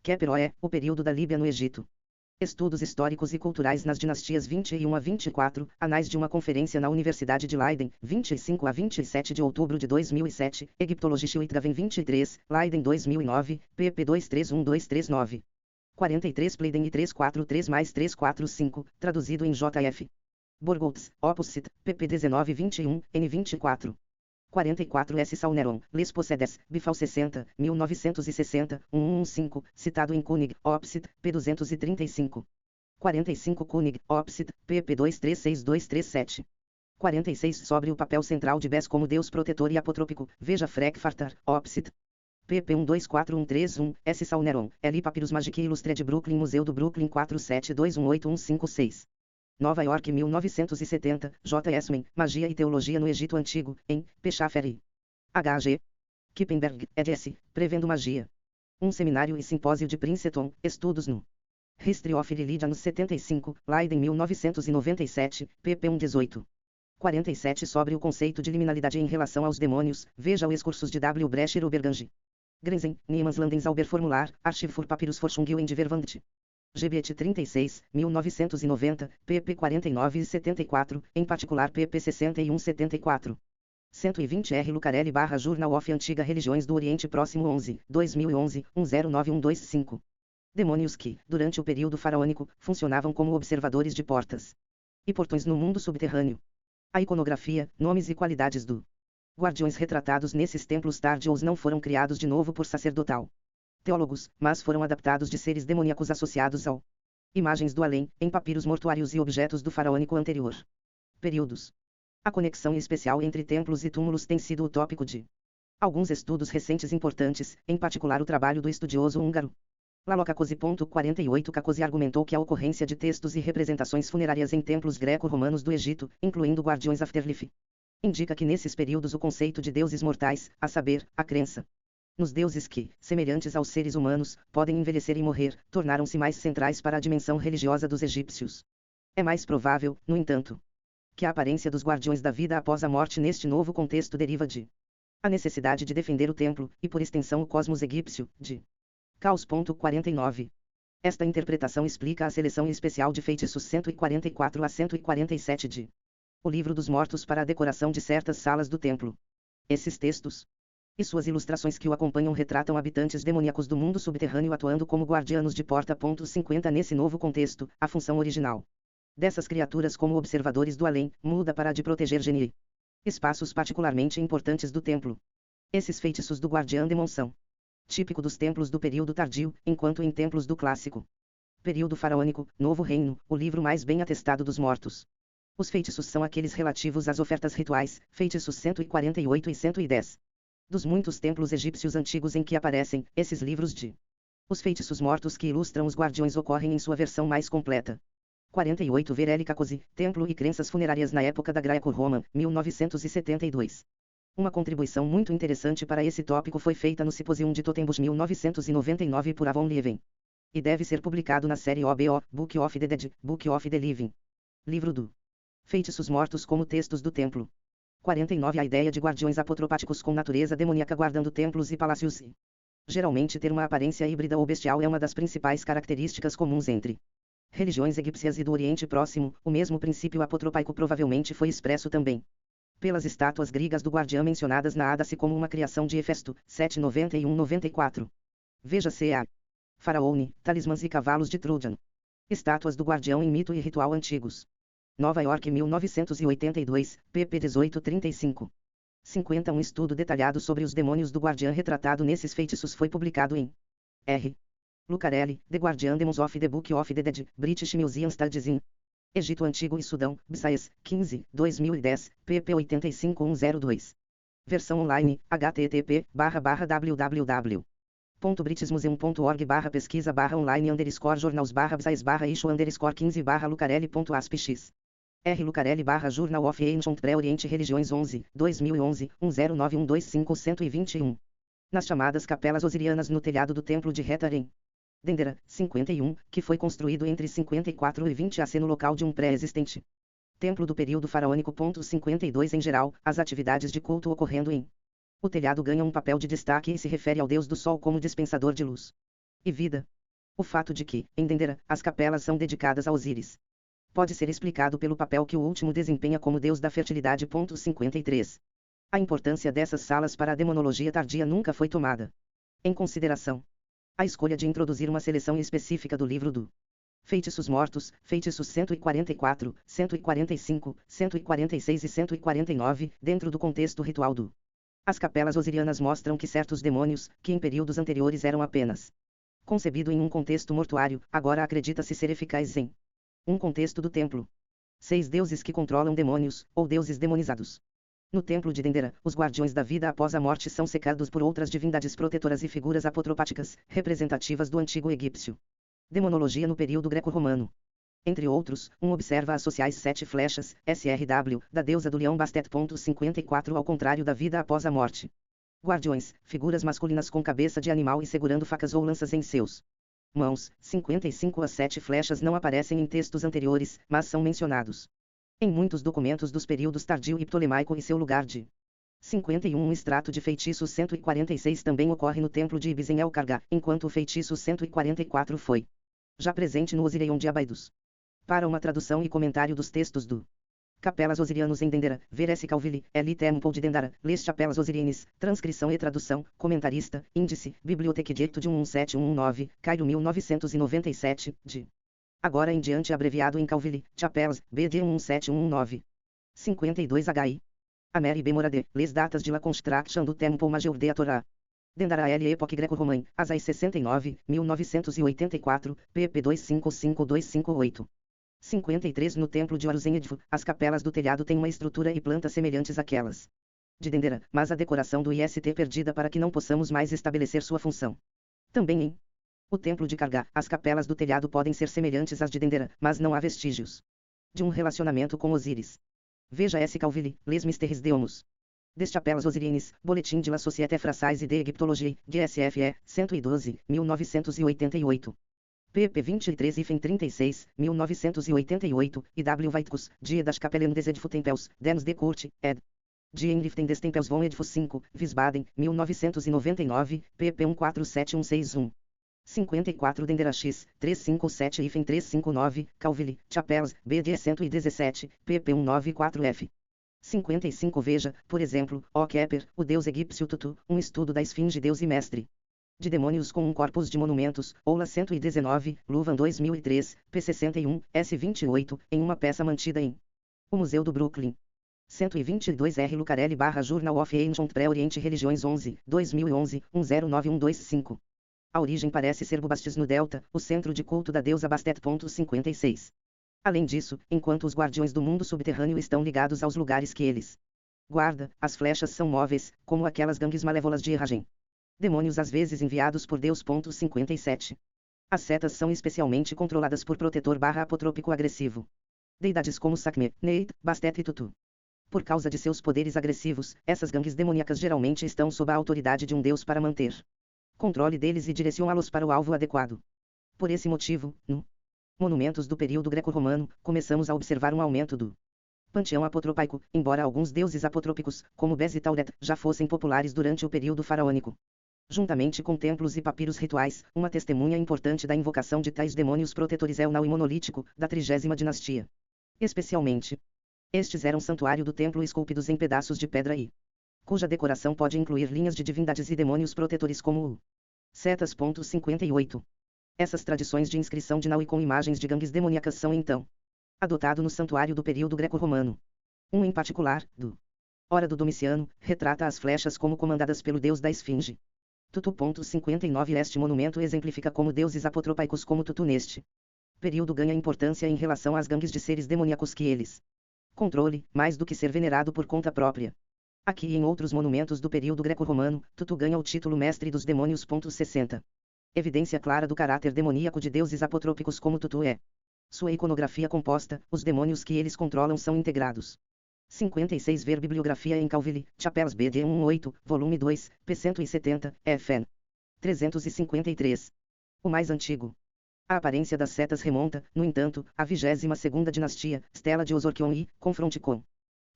Speaker 1: Kepler o período da Líbia no Egito. Estudos históricos e culturais nas dinastias 21 a 24, anais de uma conferência na Universidade de Leiden, 25 a 27 de outubro de 2007, Egiptologische Uitgaven 23, Leiden 2009, pp 231239. 43 Pleiden e 343 mais 345, traduzido em JF. Borgoltz, Opposite, pp 1921, N24. 44 S. Sauneron, Les Possedes, Bifal 60, 1960, 1115, citado em Kunig, Opsit, p. 235. 45 Kunig, Opsit, pp. 236237. 46 Sobre o papel central de Bes como deus protetor e apotrópico, veja Frankfurter, Opsit. pp. 124131, S. Sauneron, L. Papyrus Magique Illustrated Brooklyn Museu do Brooklyn 47218156. Nova York 1970, J. Esmen, Magia e Teologia no Egito Antigo, em P. Schaffer H.G. Kippenberg, eds. Prevendo Magia. Um seminário e simpósio de Princeton, estudos no History of Religion 75, Leiden 1997, pp. 118. 47 Sobre o conceito de liminalidade em relação aos demônios, veja o Excursus de W. Brecher Obergange. Grenzen, Niemans Landensauber Formular, Archiv für Papyrus Forschung und Verwandte. GBT 36, 1990, pp 49 e 74, em particular pp 61 74. 120 R. Lucarelli / Journal of Antiga Religiões do Oriente Próximo 11, 2011, 109125. Demônios que, durante o período faraônico, funcionavam como observadores de portas e portões no mundo subterrâneo. A iconografia, nomes e qualidades do guardiões retratados nesses templos tardios não foram criados de novo por sacerdotal teólogos, mas foram adaptados de seres demoníacos associados ao imagens do além, em papiros mortuários e objetos do faraônico anterior. Períodos. A conexão especial entre templos e túmulos tem sido o tópico de alguns estudos recentes importantes, em particular o trabalho do estudioso húngaro Lalo Kakosi. 48 Kakosi argumentou que a ocorrência de textos e representações funerárias em templos greco-romanos do Egito, incluindo guardiões afterlife, indica que nesses períodos o conceito de deuses mortais, a saber, a crença nos deuses que, semelhantes aos seres humanos, podem envelhecer e morrer, tornaram-se mais centrais para a dimensão religiosa dos egípcios. É mais provável, no entanto, que a aparência dos guardiões da vida após a morte neste novo contexto deriva de a necessidade de defender o templo, e por extensão o cosmos egípcio, de Caos. 49. Esta interpretação explica a seleção especial de feitiços 144 a 147 de O Livro dos Mortos para a decoração de certas salas do templo. Esses textos e suas ilustrações que o acompanham retratam habitantes demoníacos do mundo subterrâneo atuando como guardianos de porta. 50 Nesse novo contexto, a função original dessas criaturas como observadores do além, muda para a de proteger Genii, espaços particularmente importantes do templo. Esses feitiços do Guardiã Demon são típico dos templos do período tardio, enquanto em templos do clássico período faraônico, Novo Reino, o livro mais bem atestado dos mortos. Os feitiços são aqueles relativos às ofertas rituais, feitiços 148 e 110. Dos muitos templos egípcios antigos em que aparecem, esses livros de os feitiços mortos que ilustram os guardiões ocorrem em sua versão mais completa. 48 Ver L. Kakosi, Templo e Crenças Funerárias na Época da Greco-Roma, 1972. Uma contribuição muito interessante para esse tópico foi feita no Symposium de Totenbusch 1999 por Avon Lieven. E deve ser publicado na série OBO, Book of the Dead, Book of the Living. Livro do Feitiços Mortos como Textos do Templo. 49 A ideia de guardiões apotropáticos com natureza demoníaca guardando templos e palácios e geralmente ter uma aparência híbrida ou bestial é uma das principais características comuns entre religiões egípcias e do Oriente Próximo. O mesmo princípio apotropaico provavelmente foi expresso também pelas estátuas gregas do guardião mencionadas na Ádace como uma criação de Hefesto, 791-94. Veja ca. Faraone, talismãs e cavalos de Trojan. Estátuas do guardião em mito e ritual antigos. Nova York 1982, pp 1835. 50 Um estudo detalhado sobre os demônios do Guardiã retratado nesses feitiços foi publicado em R. Lucarelli, The Guardian Demons of the Book of the Dead, British Museum Studies in Egito Antigo e Sudão, Bsaias, 15, 2010, pp 85102. Versão online, http://www.british-museum.org/pesquisa/online_journals/bsais/issue_15/lucarelli.aspx. R. Lucarelli / Journal of Ancient Pré-Oriente Religiões 11, 2011, 109125-121. Nas chamadas capelas osirianas no telhado do templo de Retarem. Dendera, 51, que foi construído entre 54 e 20 AC no local de um pré-existente templo do período faraônico. 52 Em geral, as atividades de culto ocorrendo em o telhado ganham um papel de destaque e se refere ao deus do sol como dispensador de luz e vida. O fato de que, em Dendera, as capelas são dedicadas a Osíris pode ser explicado pelo papel que o último desempenha como deus da fertilidade. 53. A importância dessas salas para a demonologia tardia nunca foi tomada em consideração. A escolha de introduzir uma seleção específica do livro do Feitiços Mortos, Feitiços 144, 145, 146 e 149, dentro do contexto ritual do As capelas osirianas mostram que certos demônios, que em períodos anteriores eram apenas concebido em um contexto mortuário, agora acredita-se ser eficazes em um contexto do templo. 6 Deuses que controlam demônios, ou deuses demonizados. No templo de Dendera, os guardiões da vida após a morte são cercados por outras divindades protetoras e figuras apotropáticas, representativas do antigo egípcio. Demonologia no período greco-romano. Entre outros, observa as sociais 7 flechas, SRW, da deusa do leão Bastet. 54 Ao contrário da vida após a morte. Guardiões, figuras masculinas com cabeça de animal e segurando facas ou lanças em seus mãos. 55 As 7 flechas não aparecem em textos anteriores, mas são mencionados Em muitos documentos dos períodos tardio e ptolemaico e seu lugar de 51 um extrato de feitiço 146 também ocorre no templo de Ibis em El-Karga, enquanto o feitiço 144 foi já presente no Osirion de Abaidus. Para uma tradução e comentário dos textos do Capelas Osirianos em Dendera, ver S. Calvili, L. Temple de Dendara, Les Chapelas Osirianes, transcrição e tradução, comentarista, índice, Biblioteca Edicto de 117119, Cairo 1997, de agora em diante abreviado em Calvili, Chapelas, BD 17119. 52 HI. Ameri B. Morade, Les Datas de la Construction do Temple Major de Torá. Dendara L. Époque Greco-Romain, Asai 69, 1984, pp 255258. 53 No Templo de Horus em Edfu, as capelas do telhado têm uma estrutura e planta semelhantes àquelas de Dendera, mas a decoração do IST perdida para que não possamos mais estabelecer sua função. Também em o Templo de Karga, as capelas do telhado podem ser semelhantes às de Dendera, mas não há vestígios de um relacionamento com Osíris. Veja S. Calvili, Les Mystères de Homus. Des Chapelas Osirianes, Boletim de la Société Française de Égyptologie, GSFE, 112, 1988. pp 23 e 36, 1988, e W. Vaitkus, Die das Kapellen des Edfu-Tempels, Dens de Court, ed. Die Einrichtung des Tempels von Edfu 5, Wiesbaden, 1999, pp 147161. 54 Dendera X, 357 e 359, Calvili, Chapelas, BD 117, pp 194f. 55 Veja, por exemplo, O. Kepler, o deus egípcio Tutu, um estudo da esfinge deus e mestre de demônios com um corpus de monumentos, Oula 119, Luvan 2003, p61, s28, em uma peça mantida em o Museu do Brooklyn. 122 R. Lucarelli / Journal of Ancient Pre-Orient Religiões 11, 2011, 109125. A origem parece ser Bubastis no Delta, o centro de culto da deusa Bastet. 56. Além disso, enquanto os guardiões do mundo subterrâneo estão ligados aos lugares que eles guarda, as flechas são móveis, como aquelas gangues malévolas de Erragen. Demônios às vezes enviados por Deus. 57. As setas são especialmente controladas por protetor / apotrópico agressivo. Deidades como Sakme, Neit, Bastet e Tutu. Por causa de seus poderes agressivos, essas gangues demoníacas geralmente estão sob a autoridade de um deus para manter controle deles e direcioná-los para o alvo adequado. Por esse motivo, no monumentos do período greco-romano, começamos a observar um aumento do panteão apotropaico, embora alguns deuses apotrópicos, como Bes e Tauret, já fossem populares durante o período faraônico. Juntamente com templos e papiros rituais, uma testemunha importante da invocação de tais demônios protetores é o Nau monolítico, da 30ª dinastia. Especialmente, estes eram santuário do templo esculpidos em pedaços de pedra e cuja decoração pode incluir linhas de divindades e demônios protetores como o Setas. 58. Essas tradições de inscrição de Nau e com imagens de gangues demoníacas são então adotado no santuário do período greco-romano. Um em particular, do Hora do Domiciano, retrata as flechas como comandadas pelo deus da esfinge. Tutu. 59 Este monumento exemplifica como deuses apotropaicos como Tutu neste período ganha importância em relação às gangues de seres demoníacos que eles controle, mais do que ser venerado por conta própria. Aqui e em outros monumentos do período greco-romano, Tutu ganha o título mestre dos demônios. 60. Evidência clara do caráter demoníaco de deuses apotrópicos como Tutu é sua iconografia composta, os demônios que eles controlam são integrados. 56 Ver bibliografia em Calvili, Chapelas BD 18, volume 2, p. 170, fn. 353. O mais antigo. A aparência das setas remonta, no entanto, à 22ª dinastia, Stela de Osorkion e, confronte com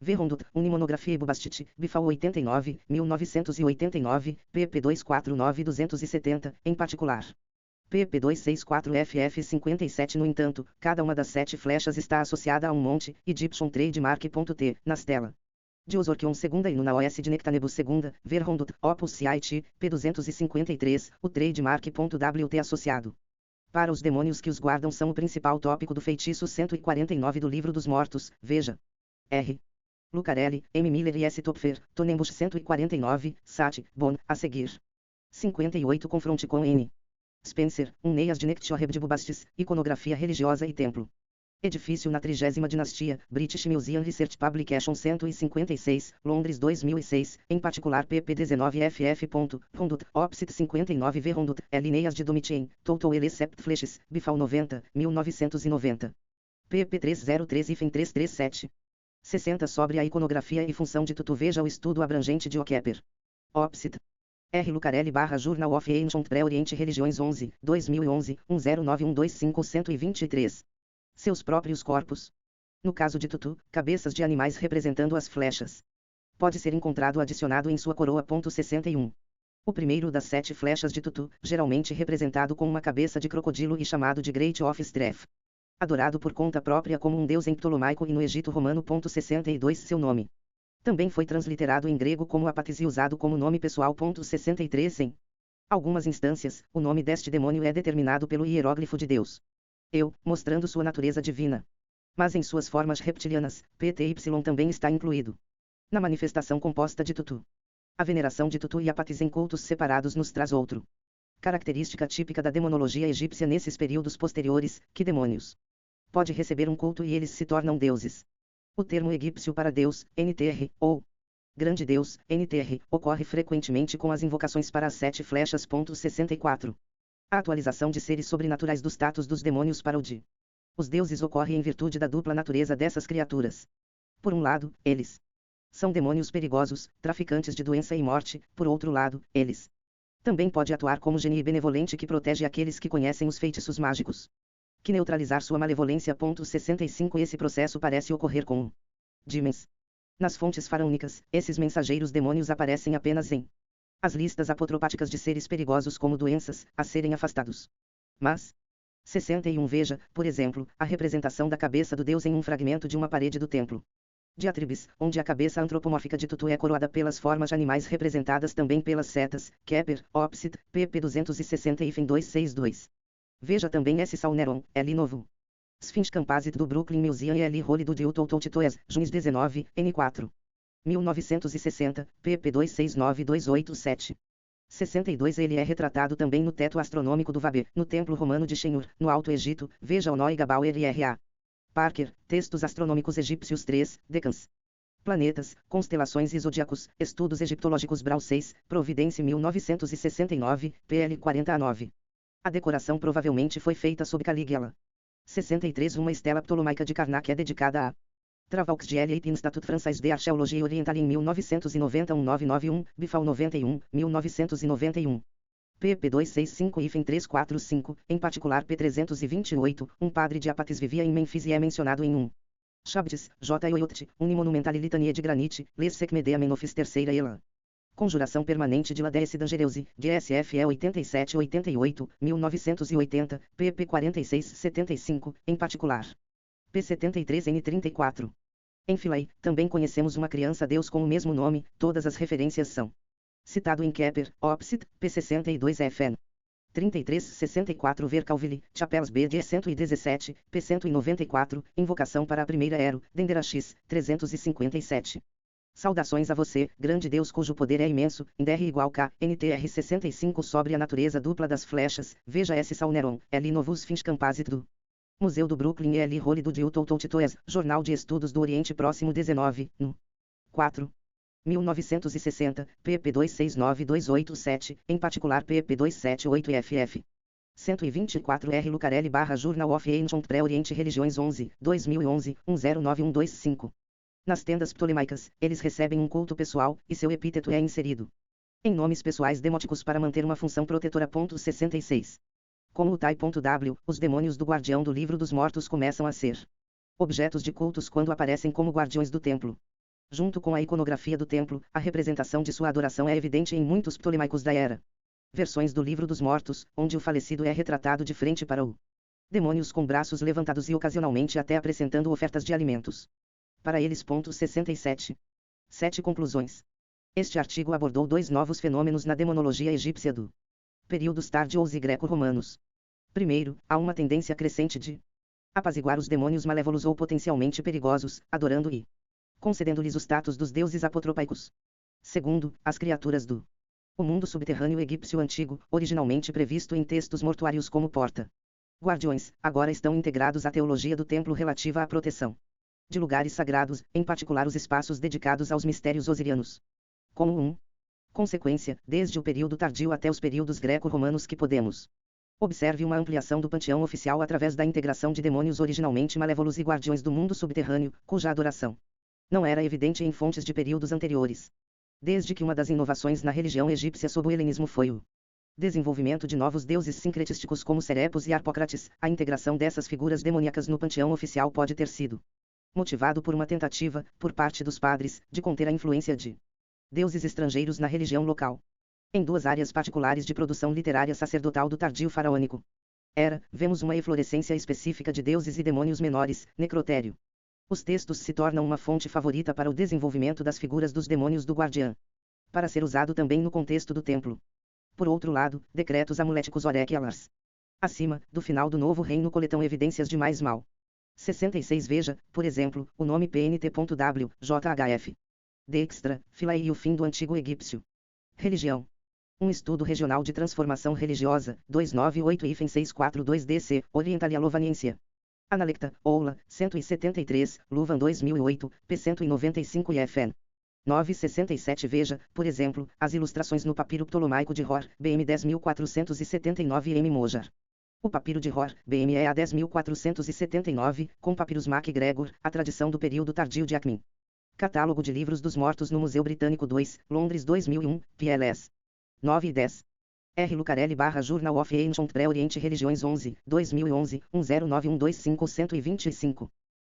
Speaker 1: Verrondut, Unimonografia e Bubastit, Bifal 89, 1989, pp 249-270, em particular. pp 264 ff 57 No entanto, cada uma das 7 flechas está associada a um monte, Egyptian Trademark.t, na Stela de Osorkion II e no Naos de Nectanebus II, Verrondut, Opus Cit, p 253, o Trademark.wt associado. Para os demônios que os guardam são o principal tópico do feitiço 149 do Livro dos Mortos, veja. R. Lucarelli, M. Miller e S. Topfer, Tonembus 149, Sat, Bon, a seguir. 58 Confronte com N. Spencer, Neias de Nectchoreb de Bubastis, Iconografia Religiosa e Templo. Edifício na 30ª Dinastia, British Museum Research Publication 156, Londres 2006, em particular pp 19ff. Rondut, Opsit 59 V. Rondut, Lineias de Domitien, Total Elecept Fleshes, Bifal 90, 1990. pp 303 e 337. 60 Sobre a iconografia e função de Tutu. Veja o estudo abrangente de O. Kepler. Opsit. R. Lucarelli / Journal of Ancient Pre-Orient Religiões 11, 2011, 109125-123. Seus próprios corpos. No caso de Tutu, cabeças de animais representando as flechas. Pode ser encontrado adicionado em sua coroa. 61. O primeiro das 7 flechas de Tutu, geralmente representado com uma cabeça de crocodilo e chamado de Great of Strength. Adorado por conta própria como um deus em Ptolomaico e no Egito Romano. 62. Seu nome também foi transliterado em grego como Apátis e usado como nome pessoal. 63. Em algumas instâncias, o nome deste demônio é determinado pelo hieróglifo de Deus, Eu, mostrando sua natureza divina. Mas em suas formas reptilianas, PTY também está incluído na manifestação composta de Tutu. A veneração de Tutu e Apátis em cultos separados nos traz outro característica típica da demonologia egípcia nesses períodos posteriores, que demônios pode receber um culto e eles se tornam deuses. O termo egípcio para Deus, NTR, ou Grande Deus, NTR, ocorre frequentemente com as invocações para as 7 flechas. 64. A atualização de seres sobrenaturais do status dos demônios para o de os deuses ocorre em virtude da dupla natureza dessas criaturas. Por um lado, eles são demônios perigosos, traficantes de doença e morte, por outro lado, eles também pode atuar como genie benevolente que protege aqueles que conhecem os feitiços mágicos, que neutralizar sua malevolência. 65. Esse processo parece ocorrer com o Dimens. Nas fontes faraônicas, esses mensageiros demônios aparecem apenas em as listas apotropáticas de seres perigosos como doenças, a serem afastados. Mas 61. Veja, por exemplo, a representação da cabeça do deus em um fragmento de uma parede do templo de Atribis, onde a cabeça antropomórfica de Tutu é coroada pelas formas de animais representadas também pelas setas, Kepler, Opsit, pp 260 e 262. Veja também S. Salneron, L. Novo. Sphinx Composite do Brooklyn Museum e L. Holy do Dilton Totoes, Junes 19, N4. 1960, pp 269287. 62. Ele é retratado também no teto astronômico do Vabé, no Templo Romano de Shenhur, no Alto Egito. Veja o Noi Gabauer e R.A. Parker, Textos Astronômicos Egípcios 3, Decans. Planetas, Constelações e Zodíacos, Estudos Egiptológicos Brau 6, Providência 1969, pl 49. A decoração provavelmente foi feita sob Calígula. 63. Uma estela ptolomaica de Karnak é dedicada a Travaux de L. Institut Français de Archéologie Orientale em 1990 1991, Bifal 91, 1991. pp 265 e 345, em particular p 328, um padre de Apátis vivia em Mênfis e é mencionado em um Shabtis, J. Oyot, Unimonumentale Litanie de Granite, Les Sec Medea Menofis terceira Elan. Conjuração Permanente de Ladesse Dangereusi, GSFE 87-88, 1980, pp 46-75, em particular. P 73N34. Em Philae, também conhecemos uma criança-deus com o mesmo nome, todas as referências são citado em Kepler, Opsit, P62FN. 33-64 Ver Calville, Chapelles BD 117, P194, Invocação para a Primeira Ero, Denderax, 357. Saudações a você, grande Deus cujo poder é imenso, NDR igual K, NTR 65 sobre a natureza dupla das flechas, veja S. Salneron, L. Novus Fins Composite do Museu do Brooklyn e L. Holy do Dilton Totoes, Jornal de Estudos do Oriente Próximo 19, no 4. 1960, pp 269287, em particular pp 278ff. 124 R. Lucarelli / Journal of Ancient Pré-Oriente Religiões 11, 2011, 109125. Nas tendas ptolemaicas, eles recebem um culto pessoal, e seu epíteto é inserido em nomes pessoais demóticos para manter uma função protetora. 66. Como o Tai.W, os demônios do Guardião do Livro dos Mortos começam a ser objetos de cultos quando aparecem como guardiões do templo. Junto com a iconografia do templo, a representação de sua adoração é evidente em muitos ptolemaicos da era. Versões do Livro dos Mortos, onde o falecido é retratado de frente para o demônios com braços levantados e ocasionalmente até apresentando ofertas de alimentos para eles. 67. 7 conclusões. Este artigo abordou 2 novos fenômenos na demonologia egípcia do períodos tardios e greco-romanos. Primeiro, há uma tendência crescente de apaziguar os demônios malévolos ou potencialmente perigosos, adorando e concedendo-lhes o status dos deuses apotropaicos. Segundo, as criaturas do o mundo subterrâneo egípcio antigo, originalmente previsto em textos mortuários como porta-guardiões, agora estão integrados à teologia do templo relativa à proteção de lugares sagrados, em particular os espaços dedicados aos mistérios osirianos. Como consequência, desde o período tardio até os períodos greco-romanos que podemos observe uma ampliação do panteão oficial através da integração de demônios originalmente malévolos e guardiões do mundo subterrâneo, cuja adoração não era evidente em fontes de períodos anteriores. Desde que uma das inovações na religião egípcia sob o helenismo foi o desenvolvimento de novos deuses sincretísticos como Serepos e Harpócrates, a integração dessas figuras demoníacas no panteão oficial pode ter sido motivado por uma tentativa, por parte dos padres, de conter a influência de deuses estrangeiros na religião local. Em duas áreas particulares de produção literária sacerdotal do tardio faraônico. Vemos uma eflorescência específica de deuses e demônios menores, necrotério. Os textos se tornam uma fonte favorita para o desenvolvimento das figuras dos demônios do guardiã. Para ser usado também no contexto do templo. Por outro lado, decretos amuléticos oraculars. Acima, do final do Novo Reino coletam evidências de mais mal. 66 Veja, por exemplo, o nome PNT.W, JHF. Dextra, Philae e o fim do Antigo Egípcio. Religião. Um estudo regional de transformação religiosa, 298-642-DC, Orientalialovaniência. Analecta, Oula, 173, Luvan 2008, P195 e FN. 967 Veja, por exemplo, as ilustrações no papiro ptolomaico de Hor, BM 10.479 M. Mojar. O papiro de Hor, BM EA 10.479, com papiros MacGregor, a tradição do período tardio de Acmin. Catálogo de livros dos mortos no Museu Britânico 2, Londres 2001, PLS. 9 e 10. R. Lucarelli / Journal of Ancient Pré-Oriente Religiões 11, 2011, 109125-125.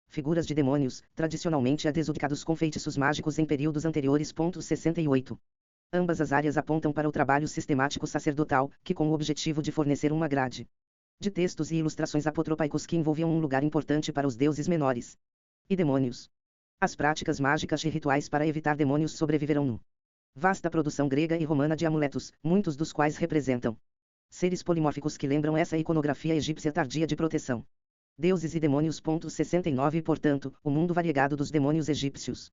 Speaker 1: Figuras de demônios, tradicionalmente adjudicados com feitiços mágicos em períodos anteriores. 68. Ambas as áreas apontam para o trabalho sistemático sacerdotal, que com o objetivo de fornecer uma grade de textos e ilustrações apotropaicos que envolviam um lugar importante para os deuses menores e demônios. As práticas mágicas e rituais para evitar demônios sobreviveram no vasta produção grega e romana de amuletos, muitos dos quais representam seres polimórficos que lembram essa iconografia egípcia tardia de proteção. Deuses e demônios. 69 Portanto, o mundo variegado dos demônios egípcios,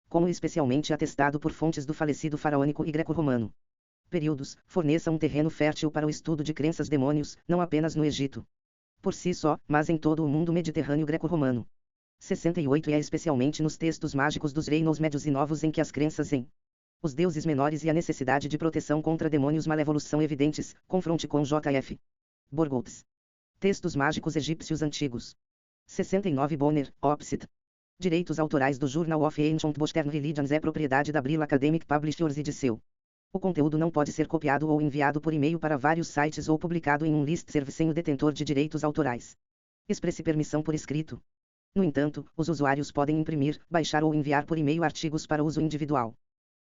Speaker 1: como especialmente atestado por fontes do falecido faraônico e greco-romano períodos, forneça um terreno fértil para o estudo de crenças demônios, não apenas no Egito por si só, mas em todo o mundo mediterrâneo greco-romano. 68 E é especialmente nos textos mágicos dos reinos médios e novos em que as crenças em os deuses menores e a necessidade de proteção contra demônios malévolos são evidentes. Confronte com J.F. Burgoltz. Textos mágicos egípcios antigos. 69 Bonner, Opsit. Direitos autorais do Journal of Ancient Western Religions é propriedade da Brill Academic Publishers e de seu. O conteúdo não pode ser copiado ou enviado por e-mail para vários sites ou publicado em um listserv sem o detentor de direitos autorais. Expresse permissão por escrito. No entanto, os usuários podem imprimir, baixar ou enviar por e-mail artigos para uso individual.